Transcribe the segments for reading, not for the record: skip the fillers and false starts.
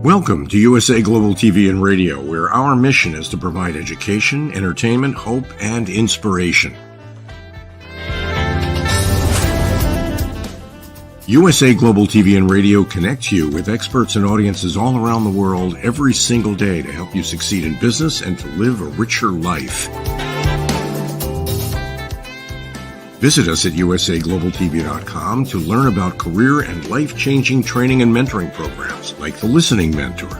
Welcome to USA Global TV and Radio, where our mission is to provide education, entertainment, hope, and inspiration. USA Global TV and Radio connects you with experts and audiences all around the world every single day to help you succeed in business and to live a richer life. Visit us at usaglobaltv.com to learn about career and life-changing training and mentoring programs like the Listening Mentor.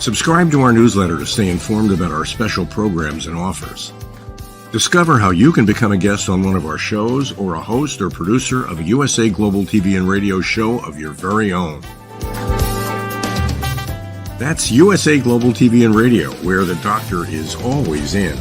Subscribe to our newsletter to stay informed about our special programs and offers. Discover how you can become a guest on one of our shows or a host or producer of a USA Global TV and Radio show of your very own. That's USA Global TV and Radio, where the doctor is always in.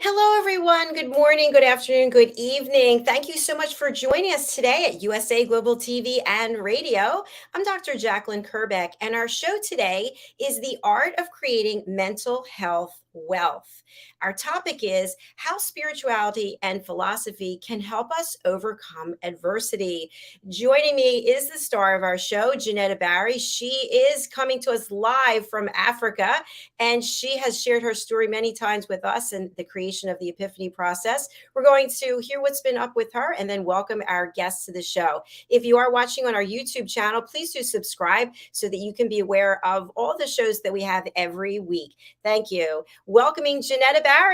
Hello, everyone. Good morning, good afternoon, good evening. Thank you so much for joining us today at USA Global TV and Radio. I'm Dr. JACALYN KERBECK, and our show today is the art of creating mental health wealth. Our topic is how spirituality and philosophy can help us overcome adversity. Joining me is the star of our show, Jenetta. She is coming to us live from Africa, and she has shared her story many times with us in the creation of the Epiphany process. We're going to hear what's been up with her and then welcome our guests to the show. If you are watching on our YouTube channel, please do subscribe so that you can be aware of all the shows that we have every week. Thank you. Welcoming Jenetta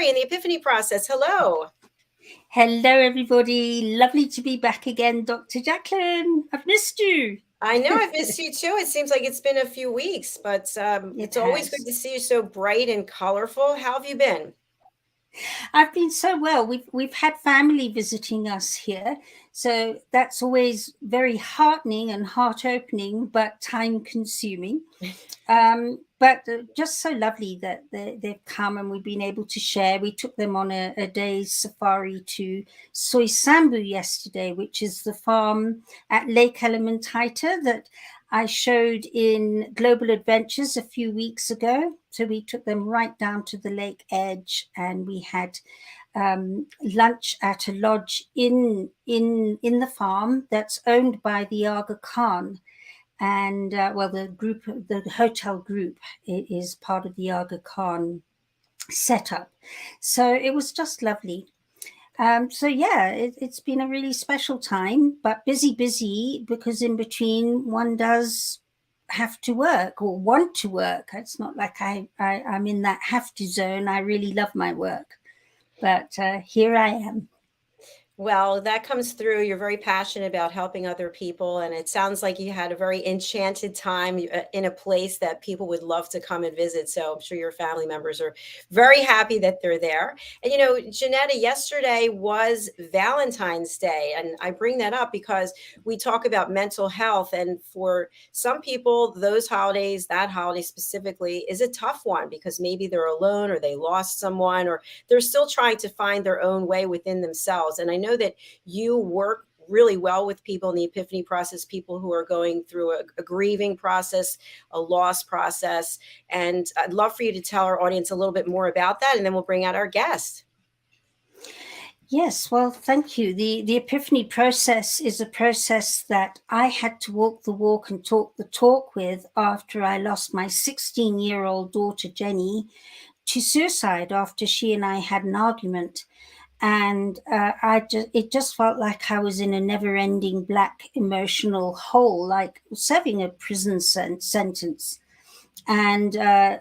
in the Epiphany process. Hello. Hello, everybody. Lovely to be back again, Dr. JACALYN. I've missed you. I know I've missed you too. It seems like it's been a few weeks, but it's always good to see you so bright and colorful. How have you been? I've been so well. We've had family visiting us here, so that's always very heartening and heart-opening, but time-consuming. But just so lovely that they've come and we've been able to share. We took them on a day's safari to Soisambu yesterday, which is the farm at Lake Elementaita that I showed in Global Adventures a few weeks ago. So we took them right down to the lake edge, and we had lunch at a lodge in the farm that's owned by the Aga Khan. And the hotel group is part of the Aga Khan setup. So it was just lovely. It's been a really special time, but busy, because in between one does have to work or want to work. It's not like I'm in that have to zone. I really love my work, but here I am. Well, that comes through. You're very passionate about helping other people. And it sounds like you had a very enchanted time in a place that people would love to come and visit. So I'm sure your family members are very happy that they're there. And, Jenetta, yesterday was Valentine's Day. And I bring that up because we talk about mental health. And for some people, that holiday specifically, is a tough one because maybe they're alone or they lost someone or they're still trying to find their own way within themselves. And I know that you work really well with people in the Epiphany process, people who are going through a grieving process, a loss process. And I'd love for you to tell our audience a little bit more about that, and then we'll bring out our guest. Yes, well, thank you. The Epiphany process is a process that I had to walk the walk and talk the talk with after I lost my 16-year-old daughter, Jenny, to suicide after she and I had an argument. And it just felt like I was in a never-ending black emotional hole, like serving a prison sentence. And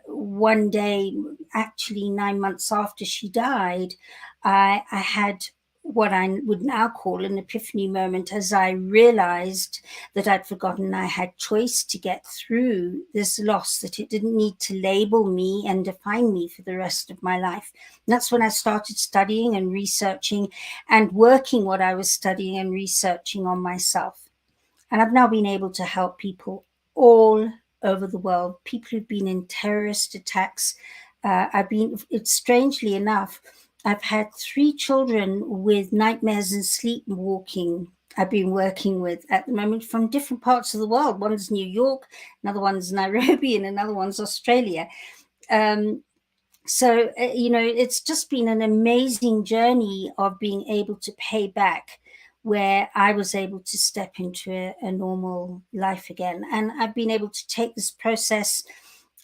one day, actually 9 months after she died, I had what I would now call an epiphany moment as I realized that I'd forgotten I had choice to get through this loss, that it didn't need to label me and define me for the rest of my life. And that's when I started studying and researching and working what I was studying and researching on myself. And I've now been able to help people all over the world, people who've been in terrorist attacks. Strangely enough, I've had 3 children with nightmares and sleepwalking I've been working with at the moment from different parts of the world. One's New York, another one's Nairobi, and another one's Australia. So, it's just been an amazing journey of being able to pay back where I was able to step into a normal life again. And I've been able to take this process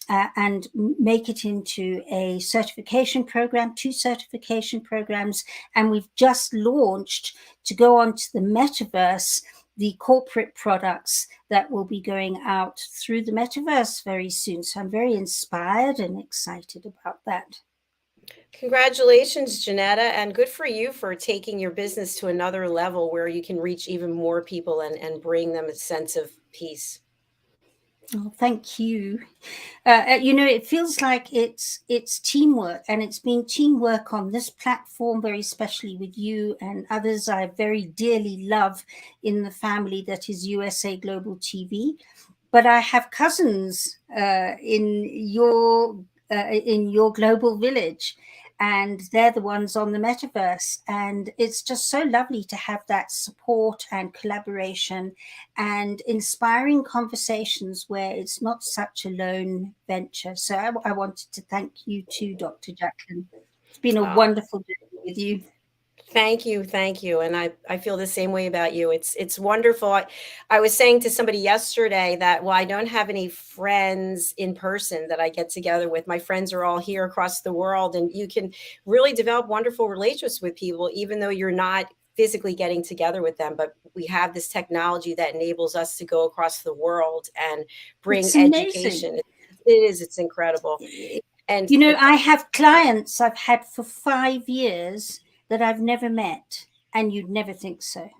and make it into a certification program, 2 certification programs. And we've just launched to go onto the metaverse, the corporate products that will be going out through the metaverse very soon. So I'm very inspired and excited about that. Congratulations, Jenetta, and good for you for taking your business to another level where you can reach even more people and bring them a sense of peace. Oh, thank you. It feels like it's teamwork, and it's been teamwork on this platform, very especially with you and others I very dearly love in the family that is USA Global TV. But I have cousins in your global village, and they're the ones on the metaverse. And it's just so lovely to have that support and collaboration and inspiring conversations where it's not such a lone venture. So I wanted to thank you too, Dr. JACALYN. It's been a wonderful journey with you. Thank you. And I feel the same way about you. It's wonderful. I was saying to somebody yesterday that, well, I don't have any friends in person that I get together with. My friends are all here across the world, and you can really develop wonderful relationships with people, even though you're not physically getting together with them. But we have this technology that enables us to go across the world and bring education. It's incredible. And I have clients I've had for 5 years that I've never met, and you'd never think so.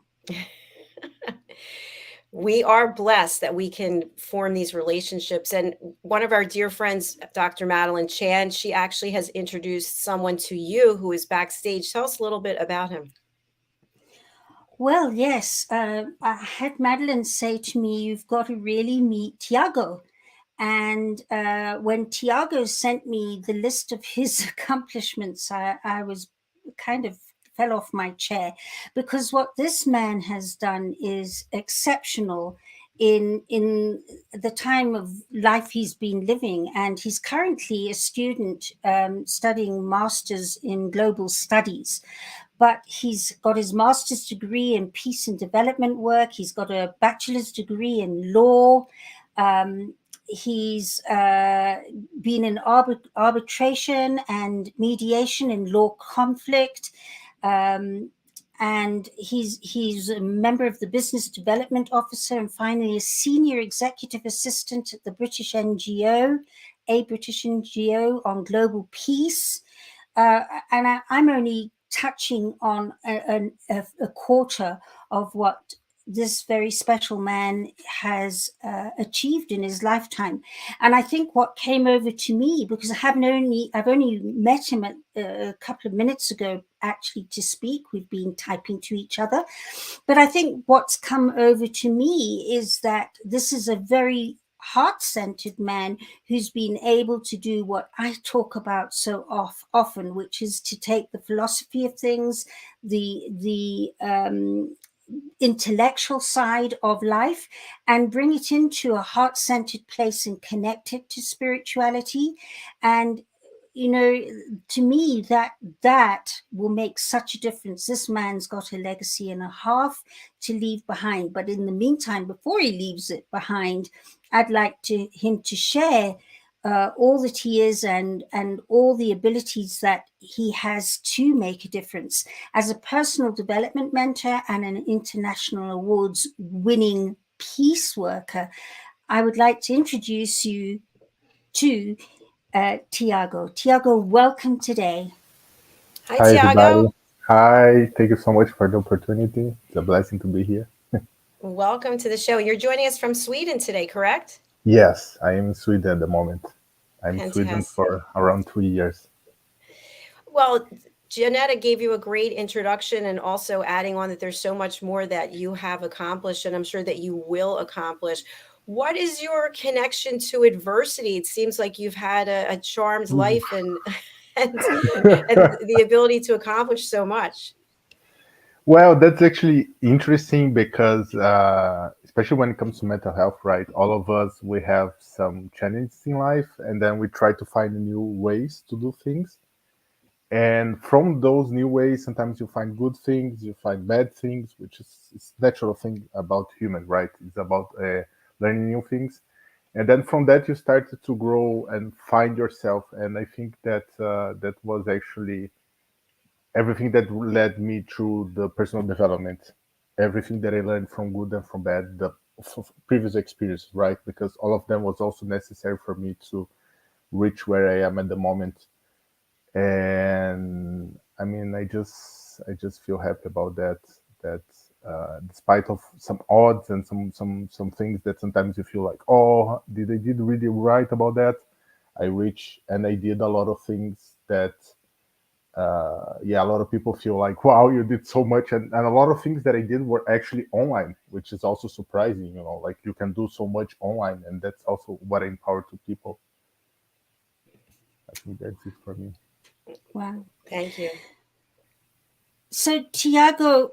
We are blessed that we can form these relationships. And one of our dear friends, Dr. Madeline Chan, she actually has introduced someone to you who is backstage. Tell us a little bit about him. Well, yes. I had Madeline say to me, you've got to really meet Tiago. And when Tiago sent me the list of his accomplishments, I was kind of fell off my chair, because what this man has done is exceptional in the time of life he's been living. And he's currently a student studying masters in global studies. But he's got his master's degree in peace and development work. He's got a bachelor's degree in law. He's been in arbitration and mediation in law conflict. And he's a member of the business development officer, and finally a senior executive assistant at the British NGO on global peace. And I'm only touching on a quarter of what this very special man has achieved in his lifetime. And I think what came over to me, because I've only met him a couple of minutes ago, actually, to speak. We've been typing to each other. But I think what's come over to me is that this is a very heart-centered man who's been able to do what I talk about so often, which is to take the philosophy of things, the intellectual side of life, and bring it into a heart-centered place and connect it to spirituality. And to me, that will make such a difference. This man's got a legacy and a half to leave behind. But in the meantime, before he leaves it behind, I'd like him to share all that he is and all the abilities that he has to make a difference. As a personal development mentor and an international awards winning peace worker, I would like to introduce you to Tiago. Tiago, welcome today. Hi, Tiago. Everybody. Hi, thank you so much for the opportunity. It's a blessing to be here. Welcome to the show. You're joining us from Sweden today, correct? Yes, I am in Sweden at the moment. I'm in Sweden Fantastic. for around 3 years. Well, Jenetta gave you a great introduction, and also adding on that there's so much more that you have accomplished, and I'm sure that you will accomplish. What is your connection to adversity? It seems like you've had a charmed life and the ability to accomplish so much. Well, that's actually interesting because, especially when it comes to mental health, right? All of us, we have some challenges in life, and then we try to find new ways to do things. And from those new ways, sometimes you find good things, you find bad things, which is it's natural thing about human, right? It's about learning new things, and then from that you started to grow and find yourself. And I think that that was actually everything that led me through the personal development, everything that I learned from good and from bad, the previous experience, right? Because all of them was also necessary for me to reach where I am at the moment. And I mean, I just feel happy about that. That despite of some odds and some things that sometimes you feel like, oh, did I did really right about that? I reached and I did a lot of things that yeah, a lot of people feel like, wow, you did so much, and a lot of things that I did were actually online, which is also surprising. You know, like you can do so much online, and that's also what I empower to people. I think that's it for me. Wow. Thank you. So, Tiago,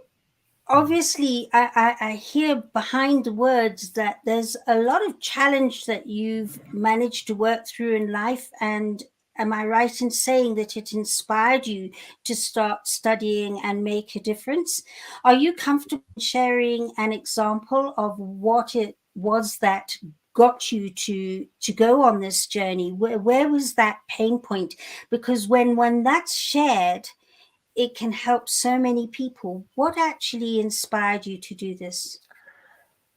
obviously, I hear behind the words that there's a lot of challenge that you've managed to work through in life. And am I right in saying that it inspired you to start studying and make a difference? Are you comfortable sharing an example of what it was that got you to go on this journey? Where was that pain point? Because when that's shared, it can help so many people. What actually inspired you to do this?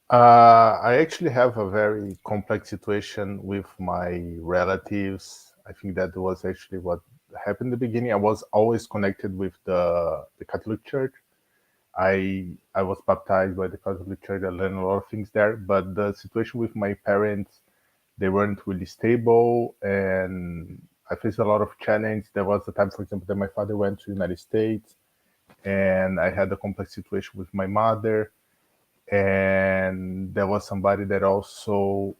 I actually have a very complex situation with my relatives. I think that was actually what happened in the beginning. I was always connected with the Catholic Church. I was baptized by the Catholic Church. I learned a lot of things there. But the situation with my parents, they weren't really stable, and I faced a lot of challenge. There was a time, for example, that my father went to the United States, and I had a complex situation with my mother, and there was somebody that also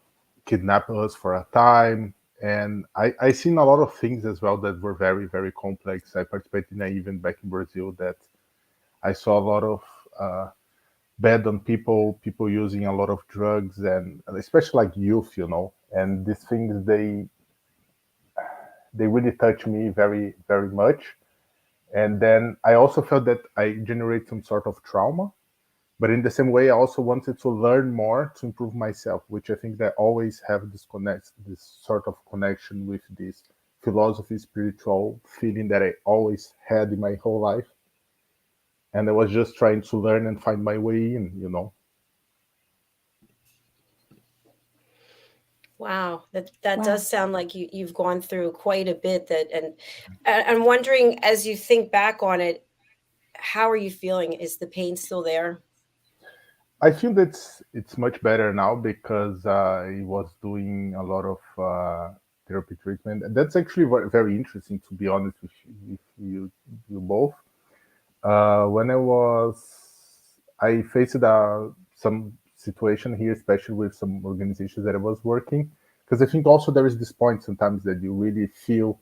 kidnapped us for a time. And I seen a lot of things as well that were very, very complex. I participated in an event back in Brazil that I saw a lot of bad on people using a lot of drugs, and especially like youth, you know. And these things, they really touch me very, very much. And then I also felt that I generate some sort of trauma. But in the same way, I also wanted to learn more to improve myself, which I think that I always have this sort of connection with this philosophy, spiritual feeling that I always had in my whole life. And I was just trying to learn and find my way in, you know. Wow, that Wow. does sound like you've gone through quite a bit. That, and I'm wondering, as you think back on it, how are you feeling? Is the pain still there? I feel that it's much better now because I was doing a lot of therapy treatment. And that's actually very interesting, to be honest with you both. When I faced some situation here, especially with some organizations that I was working, because I think also there is this point sometimes that you really feel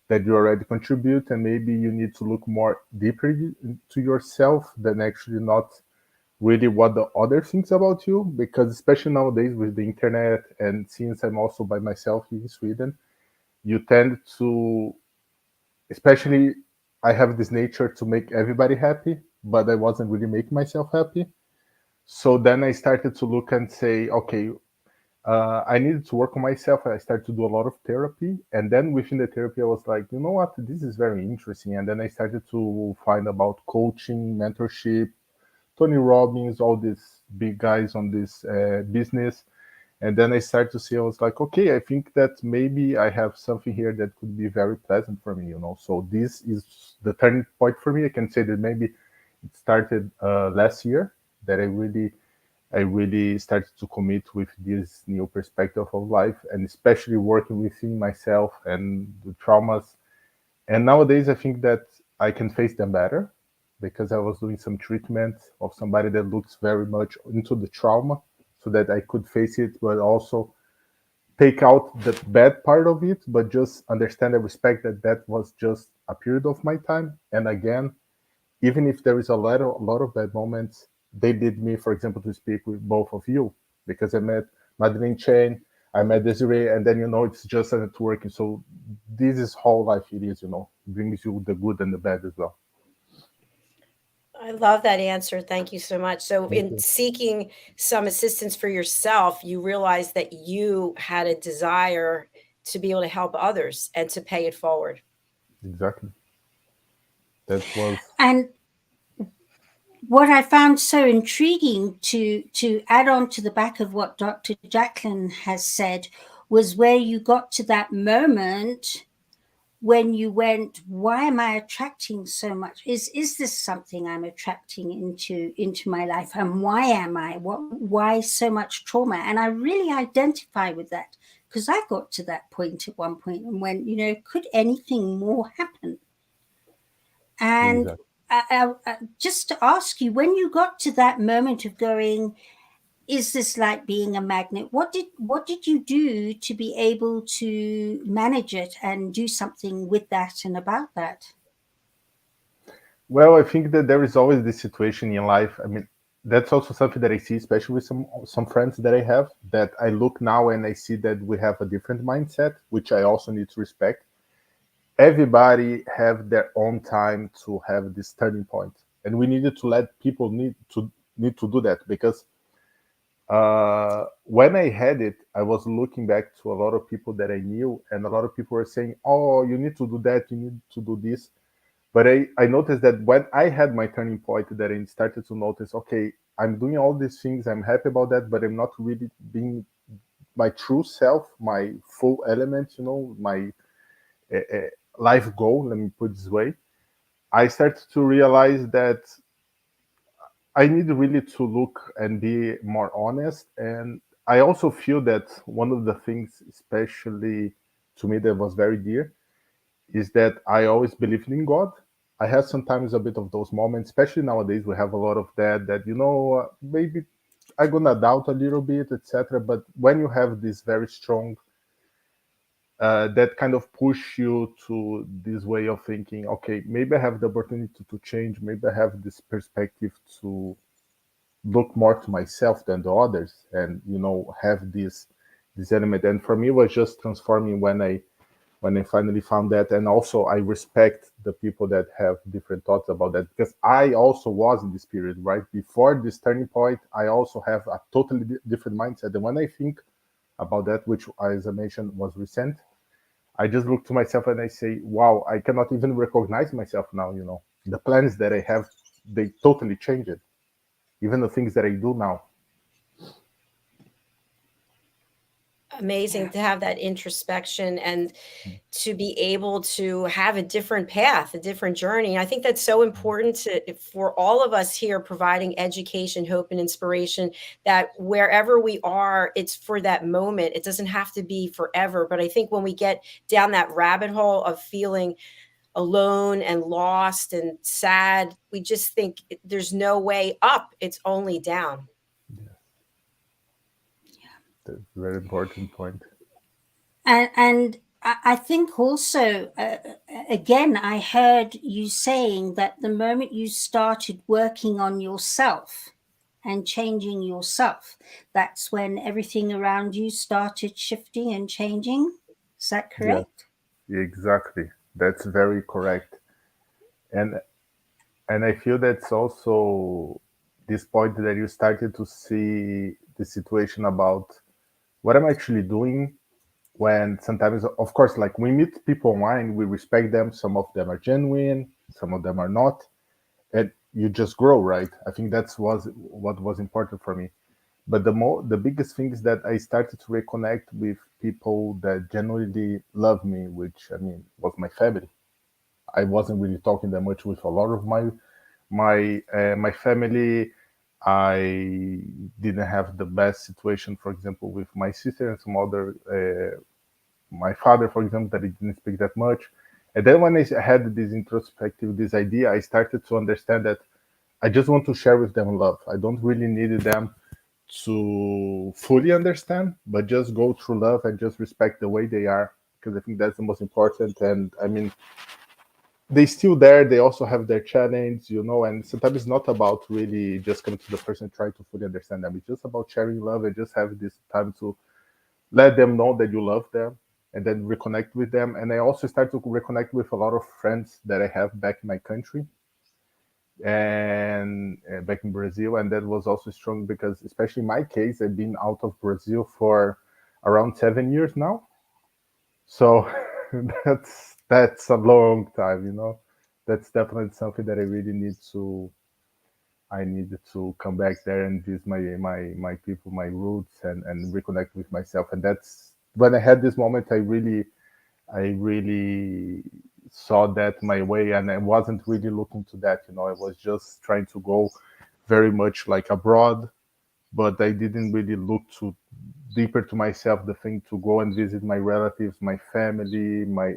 that you already contribute, and maybe you need to look more deeper into yourself than actually not really what the other thinks about you. Because especially nowadays with the internet, and since I'm also by myself here in Sweden, you tend to, especially, I have this nature to make everybody happy, but I wasn't really making myself happy. So then I started to look and say, okay, I needed to work on myself. I started to do a lot of therapy. And then within the therapy, I was like, you know what, this is very interesting. And then I started to find about coaching, mentorship, Tony Robbins, all these big guys on this business. And then I started to see, I was like, okay, I think that maybe I have something here that could be very pleasant for me, you know. So this is the turning point for me. I can say that maybe it started last year that I really started to commit with this new perspective of life, and especially working within myself and the traumas. And nowadays, I think that I can face them better because I was doing some treatment of somebody that looks very much into the trauma so that I could face it, but also take out the bad part of it, but just understand and respect that that was just a period of my time. And again, even if there is a lot of bad moments, they did me, for example, to speak with both of you, because I met Madeline Chen, I met Desiree, and then, it's just a networking. So this is how life it is, brings you the good and the bad as well. I love that answer. Thank you so much. So Thank in you. seeking some assistance for yourself, you realized that you had a desire to be able to help others and to pay it forward. Exactly. That was. And what I found so intriguing, to add on to the back of what Dr. JACALYN has said, was where you got to that moment when you went, why am I attracting so much? Is this something I'm attracting into my life? And why am I? Why so much trauma? And I really identify with that, because I got to that point at one point and went, could anything more happen? And Exactly. just to ask you, when you got to that moment of going, is this like being a magnet? What did you do to be able to manage it and do something with that and about that? Well, I think that there is always this situation in life. I mean, that's also something that I see, especially with some friends that I have, that I look now and I see that we have a different mindset, which I also need to respect. Everybody have their own time to have this turning point, and we needed to let people need to do that, because when I had it, I was looking back to a lot of people that I knew, and a lot of people were saying, "Oh, you need to do that, you need to do this." But I noticed that when I had my turning point, that I started to notice, okay, I'm doing all these things, I'm happy about that, but I'm not really being my true self, my full element, my life goal, let me put it this way. I started to realize that I need really to look and be more honest. And I also feel that one of the things, especially to me, that was very dear, is that I always believed in God. I have sometimes a bit of those moments, especially nowadays. We have a lot of that maybe I'm gonna doubt a little bit, etc. But when you have this very strong, that kind of push you to this way of thinking, okay, maybe I have the opportunity to change. Maybe I have this perspective to look more to myself than the others, and have this element. And for me, it was just transforming when I finally found that. And also, I respect the people that have different thoughts about that, because I also was in this period, right before this turning point. I also have a totally different mindset. And when I think about that, which, as I mentioned, was recent, I just look to myself and I say, wow, I cannot even recognize myself now. The plans that I have, they totally changed. Even the things that I do now. Amazing to have that introspection and to be able to have a different path, a different journey. I think that's so important for all of us here, providing education, hope, and inspiration, that wherever we are, it's for that moment. It doesn't have to be forever. But I think when we get down that rabbit hole of feeling alone and lost and sad, we just think there's no way up. It's only down. That's a very important point. And I think also, again, I heard you saying that the moment you started working on yourself and changing yourself, that's when everything around you started shifting and changing. Is that Yes, correct? exactly. That's very correct. And I feel that's also this point that you started to see the situation about what I'm actually doing. When sometimes, of course, like, we meet people online, we respect them. Some of them are genuine, some of them are not, and you just grow, right? I think that's was what was important for me. But the biggest thing is that I started to reconnect with people that genuinely love me, which, I mean, was my family. I wasn't really talking that much with a lot of my family. I didn't have the best situation, for example, with my sister and some other, my father, for example, that he didn't speak that much. And then when I had this introspective, this idea, I started to understand that I just want to share with them love. I don't really need them to fully understand, but just go through love and just respect the way they are, because I think that's the most important. And I mean, they still there. They also have their challenge, and sometimes it's not about really just coming to the person and trying to fully understand them. It's just about sharing love and just have this time to let them know that you love them and then reconnect with them. And I also start to reconnect with a lot of friends that I have back in my country and back in Brazil. And that was also strong because, especially in my case, I've been out of Brazil for around 7 years now. So that's a long time, That's definitely something that I really I needed to come back there and visit my people, my roots, and reconnect with myself. And that's when I had this moment. I really saw that my way, and I wasn't really looking to that. I was just trying to go very much like abroad, but I didn't really look to deeper to myself. The thing to go and visit my relatives, my family, my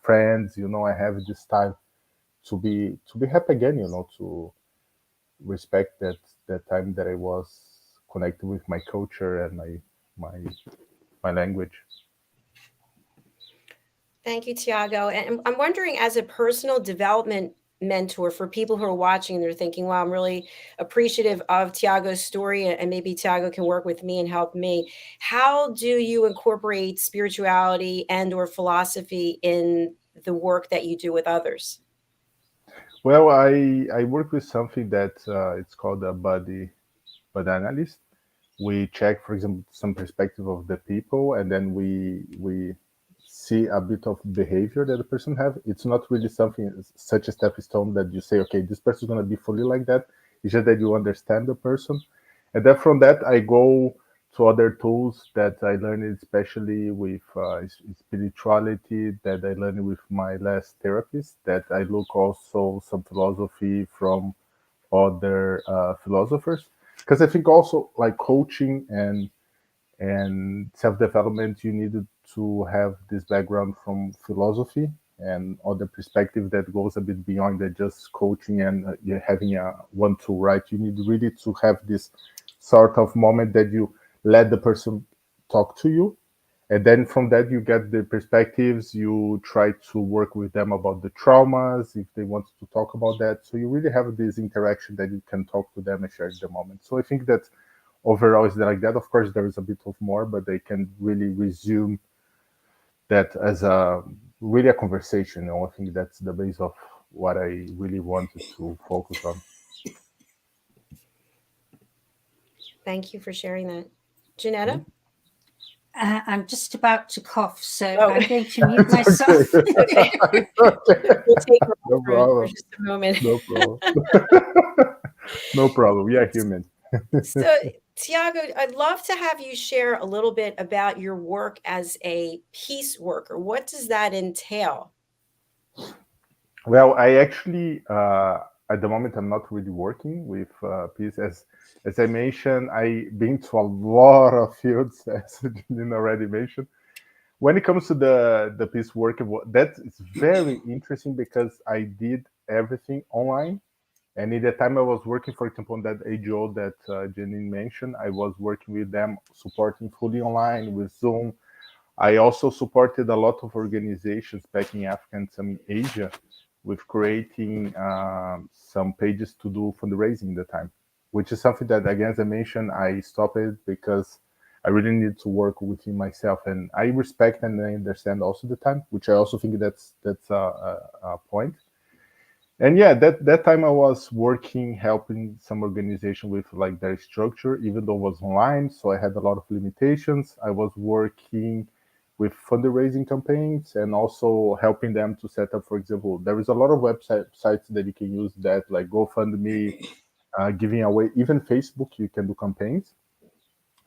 friends. I have this time to be happy again. To respect that time that I was connected with my culture and my language. Thank you, Tiago. And I'm wondering, as a personal development mentor for people who are watching and they're thinking, wow, I'm really appreciative of Tiago's story, and maybe Tiago can work with me and help me. How do you incorporate spirituality and or philosophy in the work that you do with others? Well, I work with something that it's called a body analyst. We check, for example, some perspective of the people, and then we see a bit of behavior that the person have. It's not really something such a stepping stone that you say, okay, this person is going to be fully like that. It's just that you understand the person, and then from that I go to other tools that I learned, especially with spirituality, that I learned with my last therapist. That I look also some philosophy from other philosophers, because I think also like coaching and self-development, you needed to have this background from philosophy and other perspective that goes a bit beyond that just coaching and you're having a one tool, right? You need really to have this sort of moment that you let the person talk to you, and then from that you get the perspectives. You try to work with them about the traumas if they want to talk about that, so you really have this interaction that you can talk to them and share the moment. So I think that overall is like that. Of course there is a bit of more, but they can really resume that as a really a conversation. I think that's the base of what I really wanted to focus on. Thank you for sharing that. Janetta? I'm just about to cough, so Oh. I'm going to mute myself. Okay. We'll take her No for problem. just a moment. No problem. No problem. We are human. So, Tiago, I'd love to have you share a little bit about your work as a peace worker. What does that entail? Well, I actually, at the moment, I'm not really working with peace. As I mentioned, I've been to a lot of fields, as Janine already mentioned. When it comes to the peace work, that is very interesting because I did everything online. And in the time I was working, for example, on that AGO that Janine mentioned, I was working with them, supporting fully online with Zoom. I also supported a lot of organizations back in Africa and some in Asia with creating some pages to do fundraising at the time, which is something that, again, as I mentioned, I stopped it because I really need to work within myself. And I respect and I understand also the time, which I also think that's a point. And yeah, that time I was working, helping some organization with like their structure, even though it was online, so I had a lot of limitations. I was working with fundraising campaigns and also helping them to set up, for example, there is a lot of websites that you can use that, like GoFundMe, giving away, even Facebook, you can do campaigns.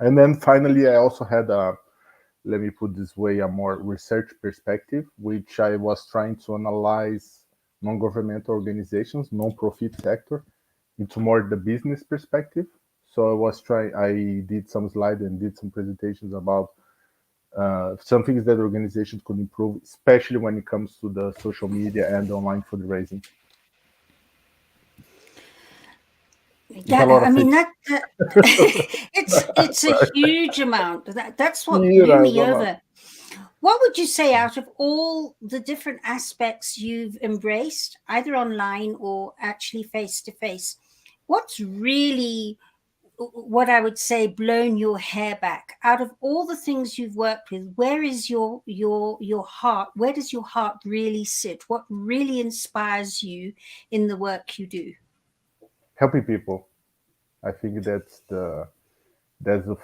And then finally, I also had let me put this way, a more research perspective, which I was trying to analyze non-governmental organizations, non-profit sector, into more the business perspective. So I did some slides and did some presentations about some things that organizations could improve, especially when it comes to the social media and online fundraising. Yeah, I mean that it's a huge amount. That's what blew me over. What would you say, out of all the different aspects you've embraced, either online or actually face to face, what's really, what I would say, blown your hair back? Out of all the things you've worked with, where is your heart? Where does your heart really sit? What really inspires you in the work you do? Helping people. I think that's the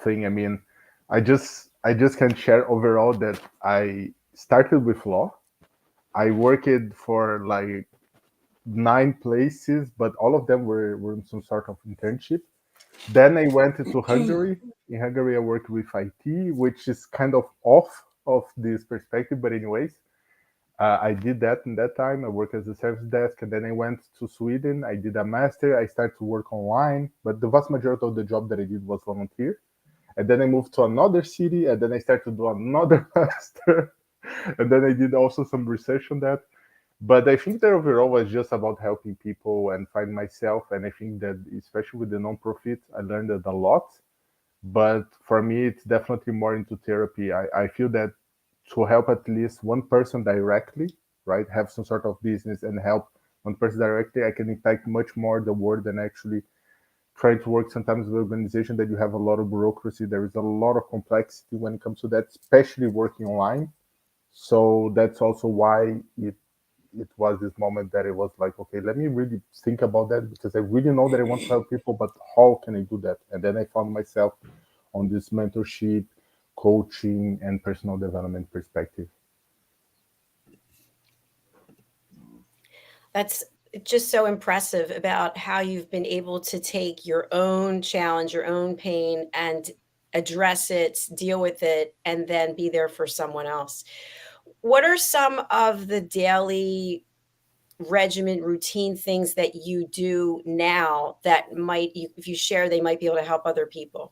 thing. I mean, I just can share overall that I started with law. I worked for like 9 places, but all of them were in some sort of internship. Then I went to Hungary. In Hungary, I worked with IT, which is kind of off of this perspective. But anyways, I did that in that time. I worked as a service desk, and then I went to Sweden. I did a master. I started to work online, but the vast majority of the job that I did was volunteer. And then I moved to another city, and then I started to do another master. And then I did also some research on that. But I think that overall was just about helping people and find myself. And I think that especially with the nonprofit, I learned that a lot. But for me, it's definitely more into therapy. I feel that to help at least one person directly, right, have some sort of business and help one person directly, I can impact much more the world than actually trying to work sometimes with organization that you have a lot of bureaucracy. There is a lot of complexity when it comes to that, especially working online. So that's also why it was this moment that it was like, okay, let me really think about that, because I really know that I want to help people, but how can I do that? And then I found myself on this mentorship, coaching, and personal development perspective. That's just so impressive about how you've been able to take your own challenge, your own pain, and address it, deal with it, and then be there for someone else. What are some of the daily regimen, routine things that you do now that might, if you share, they might be able to help other people?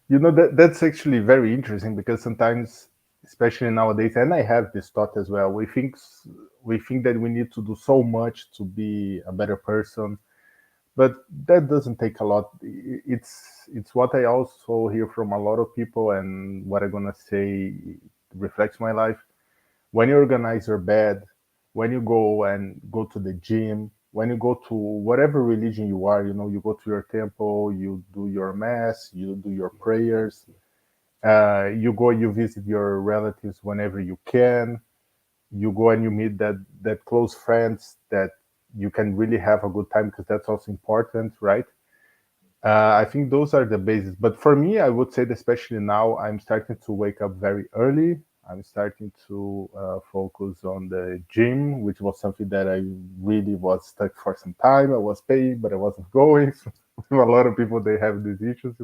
That's actually very interesting, because sometimes, especially nowadays, and I have this thought as well, we think that we need to do so much to be a better person, but that doesn't take a lot. It's what I also hear from a lot of people, and what I'm gonna say reflects my life. When you organize your bed, when you go to the gym, when you go to whatever religion you are, you go to your temple, you do your mass, you do your prayers, you visit your relatives whenever you can, you go and you meet that close friends that you can really have a good time, because that's also important, right? I think those are the bases. But for me, I would say that especially now, I'm starting to wake up very early. I'm starting to focus on the gym, which was something that I really was stuck for some time. I was paying, but I wasn't going. A lot of people, they have these issues.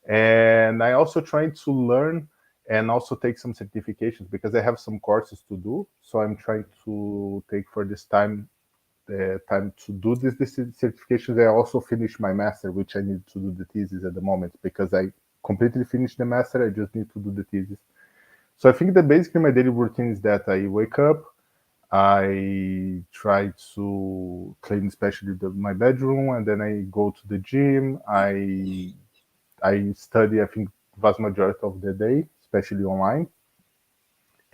And I also trying to learn and also take some certifications, because I have some courses to do. So I'm trying to take for this time the time to do this certifications. I also finished my master, which I need to do the thesis at the moment, because I completely finished the master. I just need to do the thesis. So I think that basically my daily routine is that I wake up, I try to clean, especially my bedroom, and then I go to the gym. I study, I think, vast majority of the day, especially online,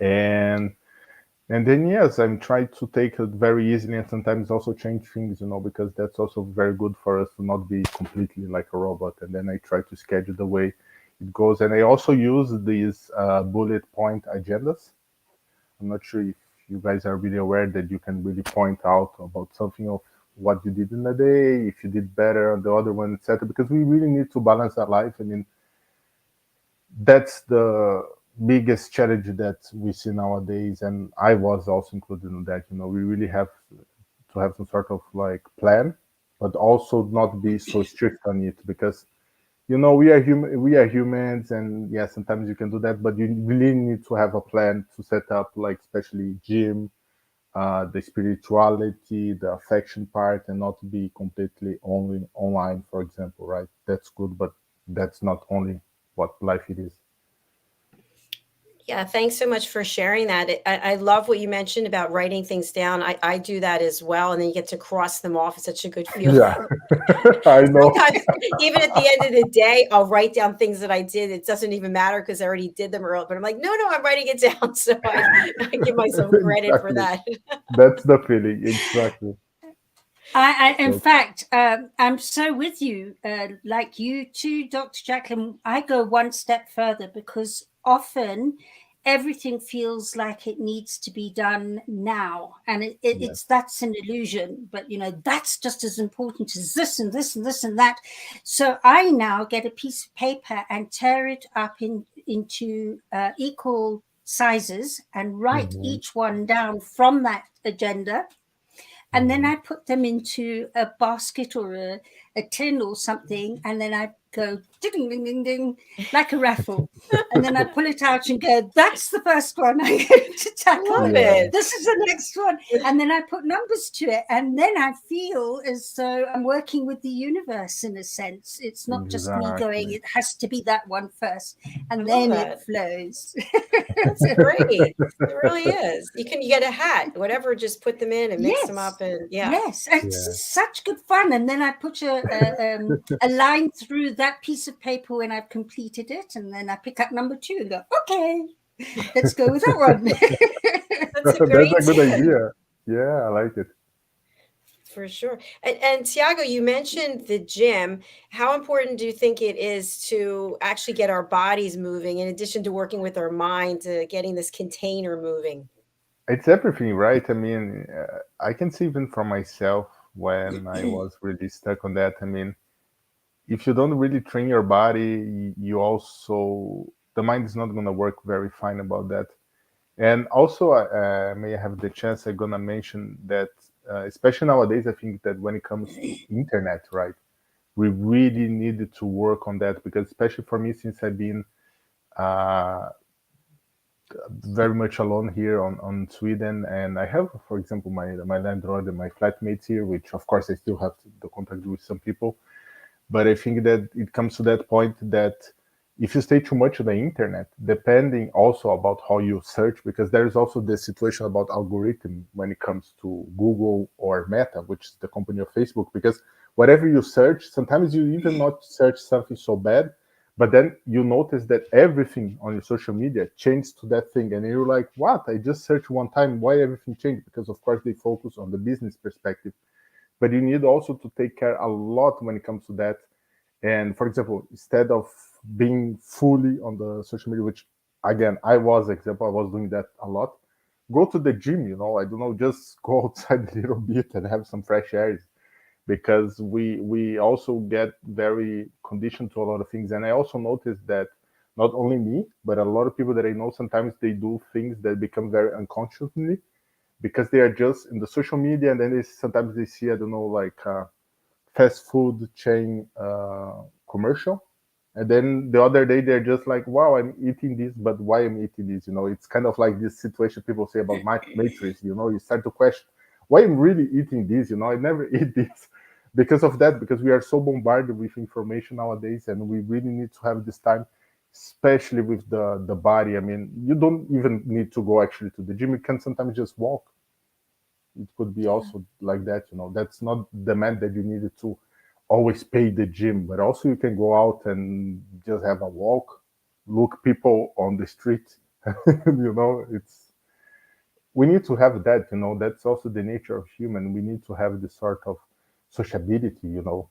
and and then yes, I'm trying to take it very easily, and sometimes also change things, because that's also very good for us to not be completely like a robot. And then I try to schedule the way it goes, and I also use these bullet point agendas. I'm not sure if you guys are really aware that you can really point out about something of what you did in a day, if you did better on the other one, etc. Because we really need to balance our life. I mean, that's the biggest challenge that we see nowadays, and I was also included in that. We really have to have some sort of like plan, but also not be so strict on it, because we are human, we are humans, and yeah, sometimes you can do that, but you really need to have a plan to set up, like especially gym, the spirituality, the affection part, and not be completely only online, for example, right? That's good, but that's not only what life it is. Yeah, thanks so much for sharing that. I love what you mentioned about writing things down. I do that as well, and then you get to cross them off. It's such a good feeling. Yeah, I know. Sometimes, even at the end of the day, I'll write down things that I did. It doesn't even matter because I already did them earlier. But I'm like, no, I'm writing it down. So I give myself credit for Exactly. that. That's the feeling. Exactly. In That's, fact, I'm so with you, like you too, Dr. JACALYN. I go one step further because often everything feels like it needs to be done now, and yes. that's an illusion. But that's just as important as this and this and this and that. So I now get a piece of paper and tear it up into equal sizes and write Hmm. each one down from that agenda. And then Hmm. I put them into a basket or a tin or something. And then I go ding, ding, ding, ding, like a raffle. And then I pull it out and go, that's the first one I'm going to tackle. Love Yeah. it. This is the next one. And then I put numbers to it. And then I feel as though I'm working with the universe in a sense. It's not just me going, Exactly. it has to be that one first. I And love then it that. flows. That's great. It really is. You get a hat, whatever, just put them in and mix them Yes. up. And yeah. Yes, and Yeah. it's such good fun. And then I put a line through that piece of paper when I've completed it, and then I pick up number 2 and go, okay, let's go with that one. That's a That's great a good tip. idea. Yeah, I like it. For sure. And Tiago, you mentioned the gym. How important do you think it is to actually get our bodies moving in addition to working with our mind to getting this container moving? It's everything, right? I mean, I can see even from myself when I was really stuck on that. I mean, if you don't really train your body, you also, the mind is not going to work very fine about that. And also, may I have the chance, I'm going to mention that, especially nowadays, I think that when it comes to internet, right, we really needed to work on that because, especially for me, since I've been uh, very much alone here on Sweden, and I have, for example, my landlord and my flatmates here, which of course I still have the contact with some people. But I think that it comes to that point that if you stay too much on the internet, depending also about how you search, because there is also the situation about algorithm when it comes to Google or Meta, which is the company of Facebook, because whatever you search, sometimes you even not search something so bad, but then you notice that everything on your social media changed to that thing, and you're like, what? I just searched one time, why everything changed? Because of course they focus on the business perspective, but you need also to take care a lot when it comes to that. And for example, instead of being fully on the social media, which again I was doing that a lot, go to the gym, I don't know, just go outside a little bit and have some fresh air, because we also get very conditioned to a lot of things. And I also noticed that not only me, but a lot of people that I know, sometimes they do things that become very unconsciously because they are just in the social media, and then sometimes they see, I don't know, like fast food chain commercial, and then the other day they're just like, wow, I'm eating this, but why I'm eating this? It's kind of like this situation people say about my matrix. You start to question why I'm really eating this. I never eat this. Because of that, because we are so bombarded with information nowadays, and we really need to have this time, especially with the body. I mean, you don't even need to go actually to the gym. You can sometimes just walk. It could be also like that. That's not demand that you needed to always pay the gym, but also you can go out and just have a walk, look people on the street. It's, we need to have that. That's also the nature of human. We need to have this sort of sociability, to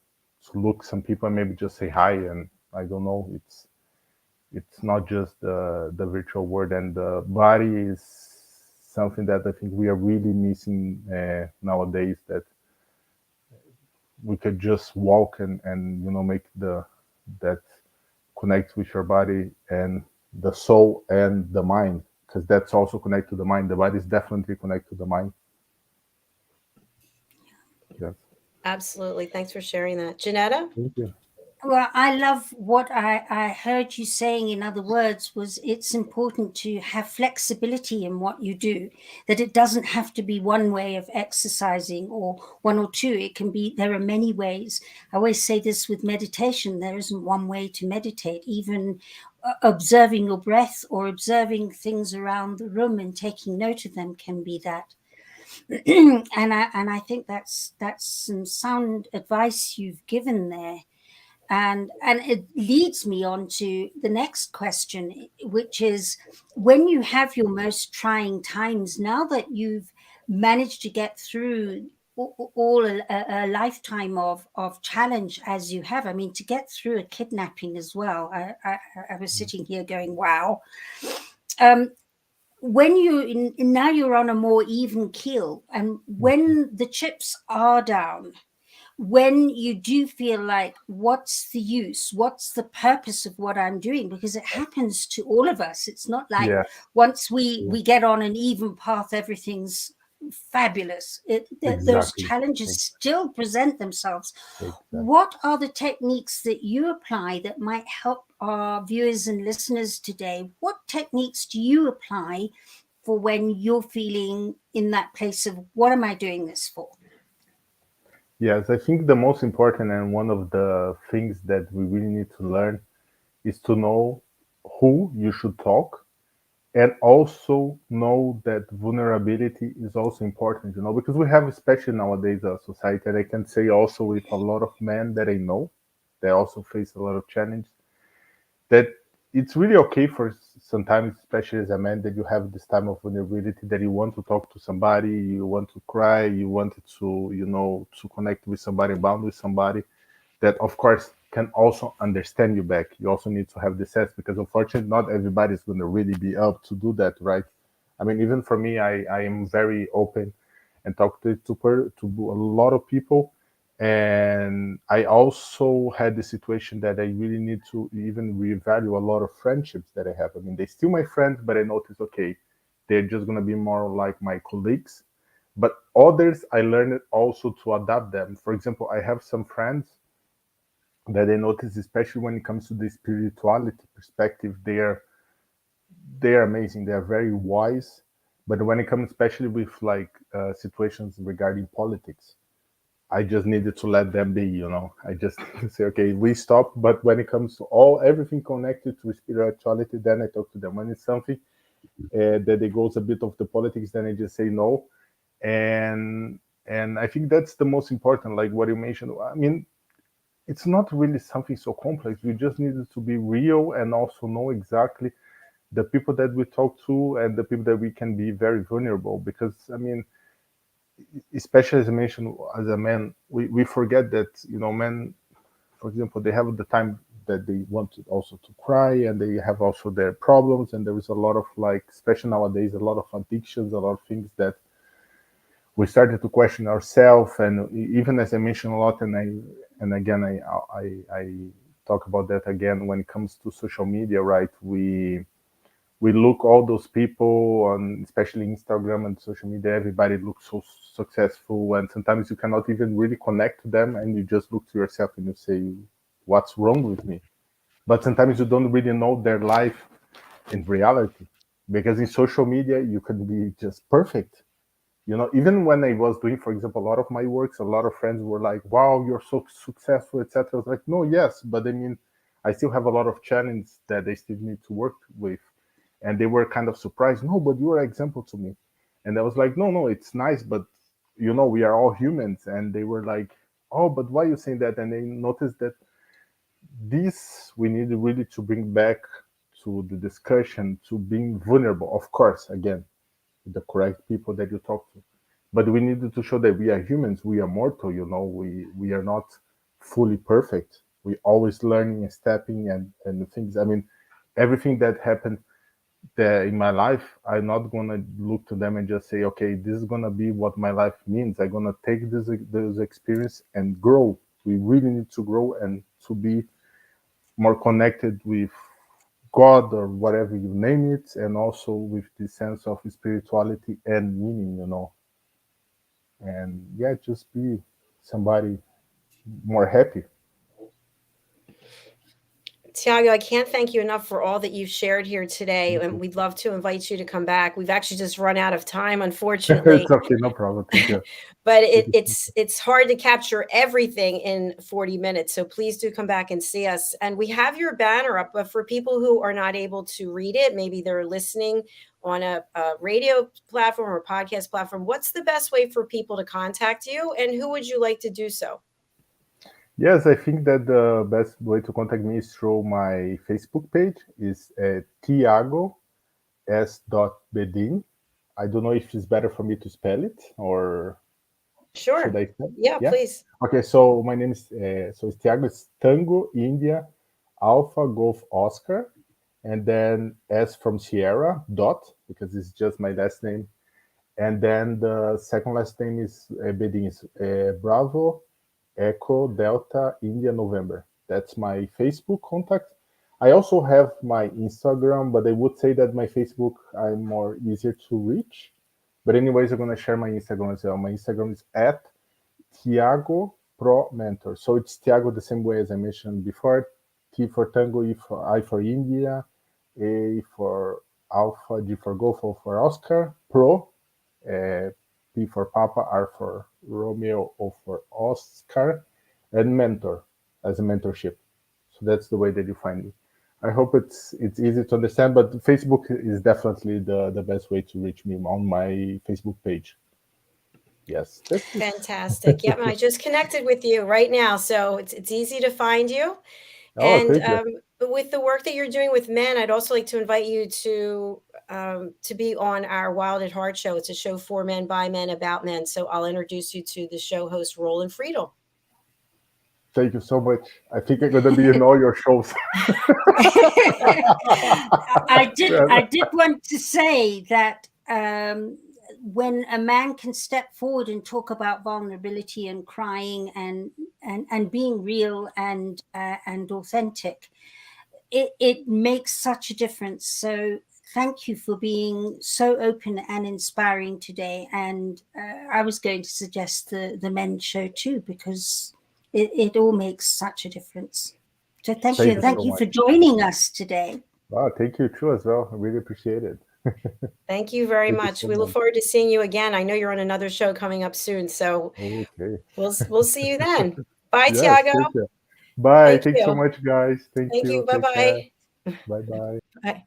look some people and maybe just say hi. And I don't know, it's not just the virtual world, and the body is something that I think we are really missing nowadays, that we could just walk and make that connect with your body and the soul and the mind, because that's also connected to the mind. The body is definitely connected to the mind. Yes. Absolutely. Thanks for sharing that. Jenetta? Thank you. Well, I love what I heard you saying. In other words, was it's important to have flexibility in what you do, that it doesn't have to be one way of exercising or one or two. It can be, there are many ways. I always say this with meditation, there isn't one way to meditate. Even observing your breath or observing things around the room and taking note of them can be that. and I think that's some sound advice you've given there. And it leads me on to the next question, which is, when you have your most trying times, now that you've managed to get through all a lifetime of challenge as you have, I mean, to get through a kidnapping as well, I was sitting here going, wow. When now you're on a more even keel, and when the chips are down, when you do feel like, what's the use, what's the purpose of what I'm doing, because it happens to all of us. It's not like Yeah. once we get on an even path, everything's fabulous. Those Exactly. challenges still present themselves. Exactly. What are the techniques that you apply that might help our viewers and listeners today? What techniques do you apply for when you're feeling in that place of, what am I doing this for? Yes, I think the most important and one of the things that we really need to learn is to know who you should talk, and also know that vulnerability is also important, because we have, especially nowadays, a society, and I can say also with a lot of men that I know, they also face a lot of challenge, that it's really okay for sometimes, especially as a man, that you have this time of vulnerability, that you want to talk to somebody, you want to cry, you wanted to, to connect with somebody, bond with somebody that, of course, can also understand you back. You also need to have the sense, because unfortunately, not everybody is going to really be able to do that, right? I mean, even for me, I am very open and talk to a lot of people. And I also had the situation that I really need to even revalue a lot of friendships that I have. I mean, they're still my friends, but I noticed, okay, they're just going to be more like my colleagues. But others, I learned also to adapt them. For example, I have some friends that I notice, especially when it comes to the spirituality perspective, they're amazing. They're very wise. But when it comes, especially with like situations regarding politics, I just needed to let them be. I just say, okay, we stop. But when it comes to everything connected to spirituality, then I talk to them. When it's something that it goes a bit of the politics, then I just say no. And I think that's the most important. Like what you mentioned. I mean, it's not really something so complex. We just needed to be real and also know exactly the people that we talk to and the people that we can be very vulnerable. Because I mean, especially as I mentioned, as a man, we forget that men, for example, they have the time that they want to also to cry, and they have also their problems, and there is a lot of, like, especially nowadays, a lot of addictions, a lot of things that we started to question ourselves. And even as I mentioned a lot, and again I talk about that again, when it comes to social media, right? We look all those people on, especially Instagram and social media, everybody looks so successful, and sometimes you cannot even really connect to them, and you just look to yourself and you say, what's wrong with me? But sometimes you don't really know their life in reality, because in social media you can be just perfect. Even when I was doing, for example, a lot of my works, a lot of friends were like, wow, you're so successful, etc. I was like, no, yes, but I mean, I still have a lot of challenges that I still need to work with. And they were kind of surprised. No, but you are an example to me. And I was like, no, it's nice, but we are all humans. And they were like, oh, but why are you saying that? And they noticed that this we need really to bring back to the discussion, to being vulnerable, of course, again, the correct people that you talk to. But we needed to show that we are humans, we are mortal, we are not fully perfect. We always learning and stepping and things. I mean, everything that happened there in my life, I'm not gonna look to them and just say, okay, this is gonna be what my life means. I'm gonna take this experience and grow. We really need to grow and to be more connected with God or whatever you name it, and also with the sense of spirituality and meaning. And yeah, just be somebody more happy. Tiago, I can't thank you enough for all that you've shared here today, and we'd love to invite you to come back. We've actually just run out of time, unfortunately. It's okay, no problem. Thank you. But it's hard to capture everything in 40 minutes. So please do come back and see us. And we have your banner up, but for people who are not able to read it, maybe they're listening on a radio platform or podcast platform, what's the best way for people to contact you, and who would you like to do so? Yes, I think that the best way to contact me is through my Facebook page. Is Tiago S. Bedin. I don't know if it's better for me to spell it or Sure. should I spell? Yeah, please. Okay, so my name is so it's Tiago. It's Tango India Alpha Golf Oscar, and then S from Sierra dot, because it's just my last name, and then the second last name is Bedin is Bravo Echo Delta India November. That's my Facebook contact. I also have my Instagram, but I would say that my Facebook I'm more easier to reach. But anyways, I'm gonna share my Instagram as well. My Instagram is at Tiago Pro Mentor. So it's Tiago the same way as I mentioned before. T for Tango, I for India, A for Alpha, G for Golf, O for Oscar, Pro, P for Papa, R for Romeo, O for Oscar, and Mentor as a mentorship. So that's the way that you find me. I hope it's easy to understand, but Facebook is definitely the best way to reach me on my Facebook page. Yes. Fantastic. Yep, I just connected with you right now, so it's easy to find you. Oh, And thank you. with the work that you're doing with men, I'd also like to invite you to be on our Wild at Heart show. It's a show for men, by men, about men. So I'll introduce you to the show host, Roland Friedel. Thank you so much. I think I'm gonna be in all your shows. I did want to say that when a man can step forward and talk about vulnerability and crying and being real and authentic, it makes such a difference. So thank you for being so open and inspiring today. And I was going to suggest the men's show too, because it all makes such a difference. So thank you. And thank you for joining us today. Wow, thank you too as well. I really appreciate it. Thank you very much. We look forward to seeing you again. I know you're on another show coming up soon, so okay, we'll see you then. Bye, yes, Tiago. Bye. Thanks so much, guys. Thank you. Bye-bye. Bye-bye. Bye.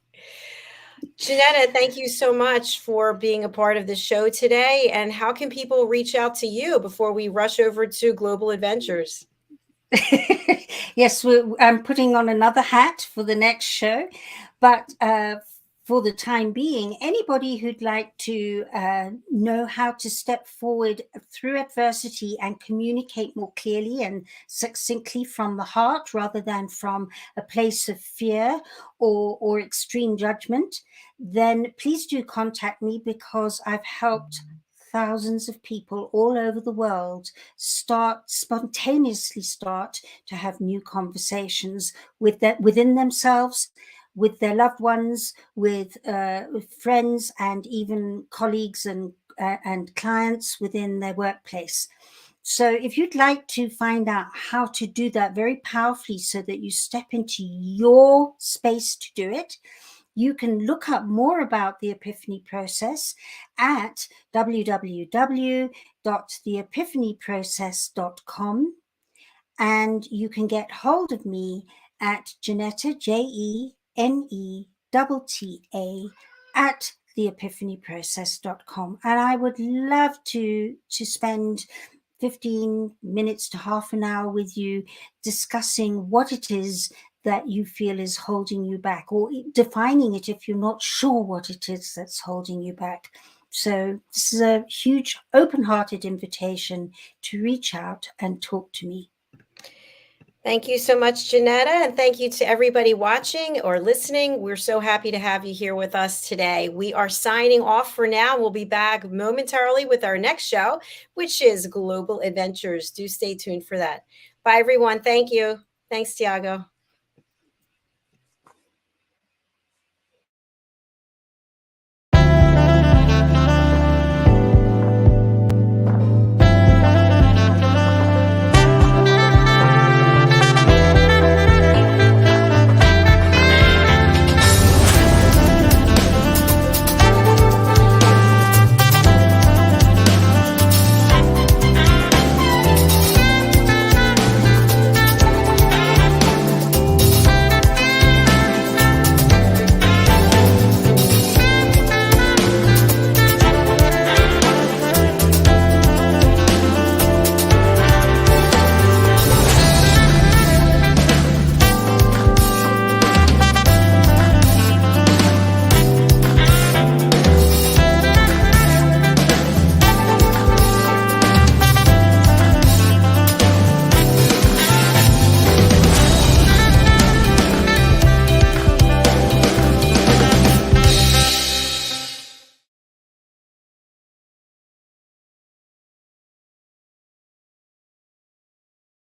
Jenetta, thank you so much for being a part of the show today. And how can people reach out to you before we rush over to Global Adventures? Yes, I'm putting on another hat for the next show, but for the time being, anybody who'd like to know how to step forward through adversity and communicate more clearly and succinctly from the heart rather than from a place of fear or extreme judgment, then please do contact me, because I've helped thousands of people all over the world spontaneously start to have new conversations within themselves, with their loved ones, with friends, and even colleagues and clients within their workplace. So if you'd like to find out how to do that very powerfully so that you step into your space to do it, you can look up more about the Epiphany process at www.theepiphanyprocess.com, and you can get hold of me at Jenetta, JENETTA, at theepiphanyprocess.com. And I would love to spend 15 minutes to half an hour with you discussing what it is that you feel is holding you back, or defining it if you're not sure what it is that's holding you back. So this is a huge open-hearted invitation to reach out and talk to me. Thank you so much, Jenetta, and thank you to everybody watching or listening. We're so happy to have you here with us today. We are signing off for now. We'll be back momentarily with our next show, which is Global Adventures. Do stay tuned for that. Bye, everyone. Thank you. Thanks, Tiago.